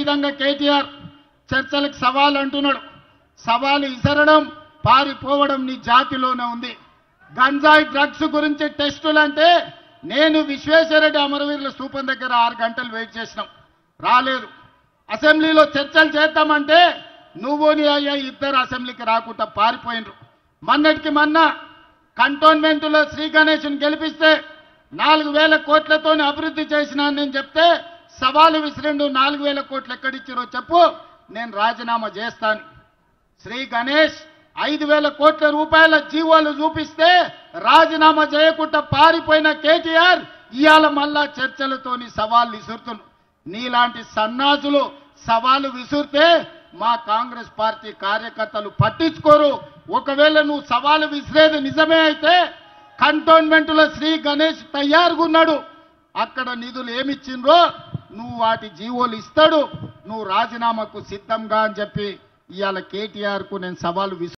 విధంగా కేటీఆర్ చర్చలకు సవాల్ అంటున్నాడు. సవాలు ఇసరడం పారిపోవడం నీ జాతిలోనే ఉంది. గంజాయి డ్రగ్స్ గురించి టెస్టులు అంటే నేను విశ్వేశ్వరరెడ్డి అమరవీరుల స్థూపం దగ్గర 6 గంటలు వెయిట్ చేసినాం, రాలేదు. అసెంబ్లీలో చర్చలు చేద్దామంటే నువ్వు నీ అయ్యా ఇద్దరు అసెంబ్లీకి రాకుండా పారిపోయినరు. మొన్నటికి మొన్న కంటోన్మెంట్లో శ్రీ గణేష్ని గెలిపిస్తే 4,000 కోట్లతో అభివృద్ధి చేసినా నేను చెప్తే సవాలు విసిరిండు. 4,000 కోట్లు ఎక్కడిచ్చిరో చెప్పు, నేను రాజీనామా చేస్తాను. శ్రీ గణేష్ 5,000 కోట్ల రూపాయల జీవోలు చూపిస్తే రాజీనామా చేయకుండా పారిపోయిన కేటీఆర్ ఇవాళ మళ్ళా చర్చలతోని సవాళ్ళు విసురుతున్నారు. నీలాంటి సన్నాసులు సవాలు విసురితే మా కాంగ్రెస్ పార్టీ కార్యకర్తలు పట్టించుకోరు. ఒకవేళ నువ్వు సవాలు విసిరేది నిజమే అయితే కంటోన్మెంట్లో శ్రీ గణేష్ తయారుగా ఉన్నాడు. అక్కడ నిధులు ఏమిచ్చిండ్రో నువ్వు వాటి జీవోలు ఇస్తాడు. నువ్వు రాజీనామాకు సిద్ధంగా అని చెప్పి ఇవాళ కేటీఆర్కు నేను సవాలు